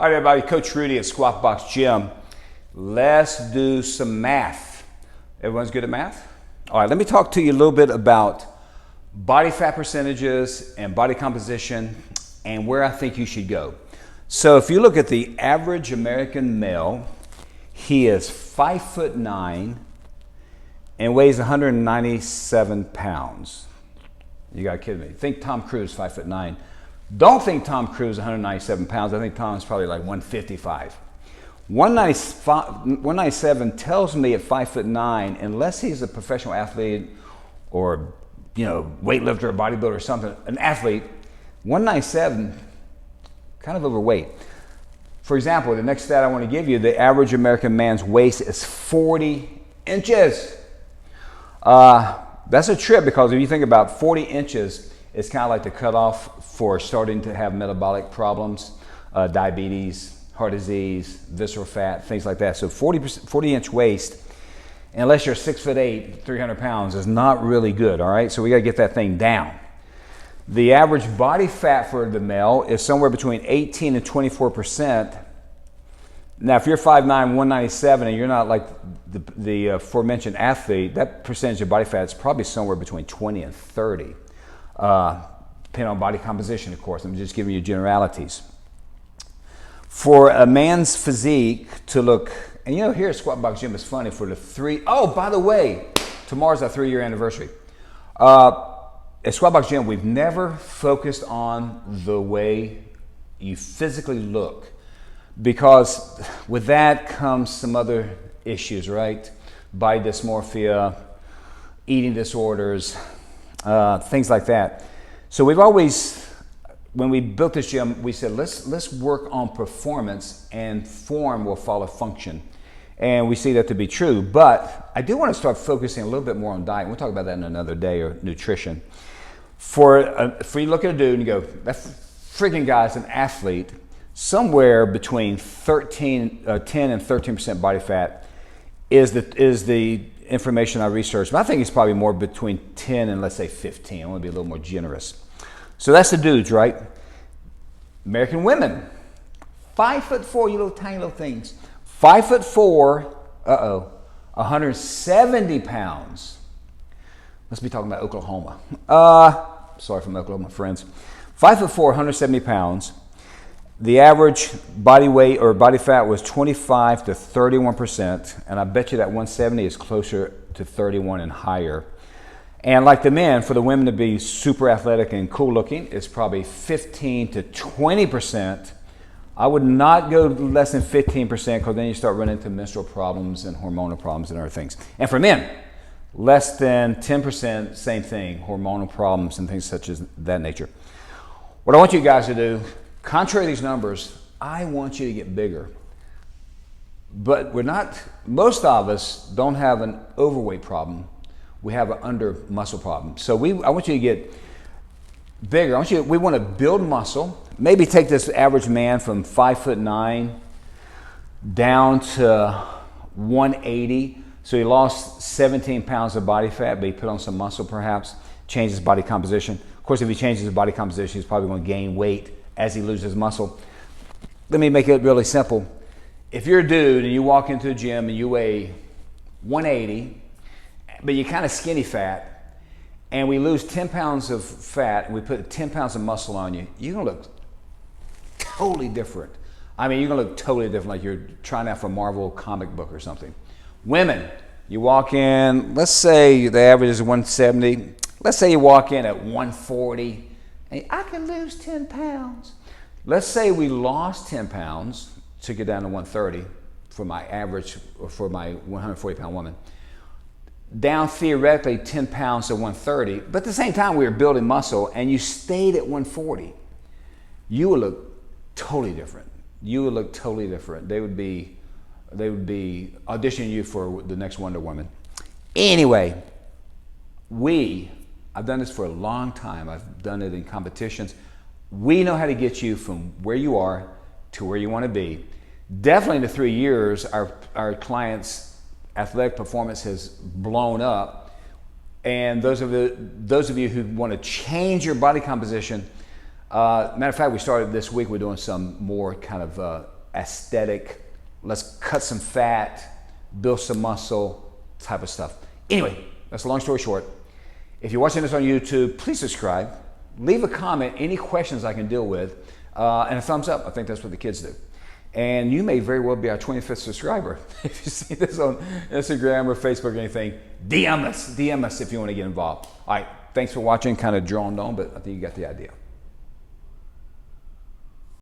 All right, everybody, Coach Rudy at Squatbox Gym. Let's do some math. Everyone's good at math? All right, let me talk to you a little bit about body fat percentages and body composition and where I think you should go. So if you look at the average American male, he is 5'9" and weighs 197 pounds. You gotta kid me. Think Tom Cruise, 5'9". Don't think Tom Cruise 197 pounds. I think Tom's probably like 155. 197 tells me at 5'9", unless he's a professional athlete or weightlifter or bodybuilder or something, an athlete, 197, kind of overweight. For example, the next stat I want to give you, the average American man's waist is 40 inches. That's a trip, because if you think about 40 inches, it's kind of like the cutoff for starting to have metabolic problems, diabetes, heart disease, visceral fat, things like that. So 40-inch waist, unless you're 6'8", 300 pounds, is not really good, all right? So we got to get that thing down. The average body fat for the male is somewhere between 18 and 24%. Now, if you're 5'9", 197, and you're not like the aforementioned athlete, that percentage of body fat is probably somewhere between 20 and 30, depending on body composition, of course. I'm just giving you generalities. For a man's physique to look, and here at Squatbox Gym, it's funny for the by the way, tomorrow's our 3-year anniversary. At Squatbox Gym, we've never focused on the way you physically look, because with that comes some other issues, right? Body dysmorphia, eating disorders, things like that. So we've always, when we built this gym, we said, let's work on performance, and form will follow function. And we see that to be true. But I do want to start focusing a little bit more on diet. We'll talk about that in another day, or nutrition. For you look at a dude and you go, that freaking guy's an athlete, somewhere between 10 and 13% body fat is the information I researched. But I think it's probably more between 10 and, let's say, 15. I want to be a little more generous. So that's the dudes, right? American women, 5'4", you little tiny little things. 5'4", 170 pounds. Let's be talking about Oklahoma. Sorry for my Oklahoma friends. 5'4", 170 pounds. The average body weight or body fat was 25 to 31%, and I bet you that 170 is closer to 31 and higher. And like the men, for the women to be super athletic and cool looking, it's probably 15 to 20%. I would not go less than 15%, because then you start running into menstrual problems and hormonal problems and other things. And for men, less than 10%, same thing, hormonal problems and things such as that nature. What I want you guys to do, contrary to these numbers, I want you to get bigger. But most of us don't have an overweight problem. We have an under muscle problem. So I want you to get bigger. We want to build muscle. Maybe take this average man from 5'9" down to 180. So he lost 17 pounds of body fat, but he put on some muscle perhaps, changed his body composition. Of course, if he changes his body composition, he's probably going to gain weight as he loses muscle. Let me make it really simple. If you're a dude and you walk into a gym and you weigh 180, but you're kind of skinny fat, and we lose 10 pounds of fat and we put 10 pounds of muscle on you, you're going to look totally different. I mean, you're going to look totally different, like you're trying out for a Marvel comic book or something. Women, you walk in, let's say the average is 170. Let's say you walk in at 140, and I can lose 10 pounds. Let's say we lost 10 pounds, took it down to 130 for my average, or for my 140-pound woman. Down theoretically 10 pounds to 130, but at the same time we were building muscle, and you stayed at 140, you would look totally different. You would look totally different. They would be auditioning you for the next Wonder Woman. Anyway, I've done this for a long time. I've done it in competitions. We know how to get you from where you are to where you want to be. Definitely in the 3 years, our clients' athletic performance has blown up. And those of you who want to change your body composition, matter of fact, we started this week, we're doing some more kind of aesthetic, let's cut some fat, build some muscle type of stuff. Anyway, that's a long story short. If you're watching this on YouTube, please subscribe. Leave a comment, any questions I can deal with, and a thumbs up. I think that's what the kids do. And you may very well be our 25th subscriber. If you see this on Instagram or Facebook or anything, DM us if you want to get involved. All right, thanks for watching. Kind of droned on, but I think you got the idea.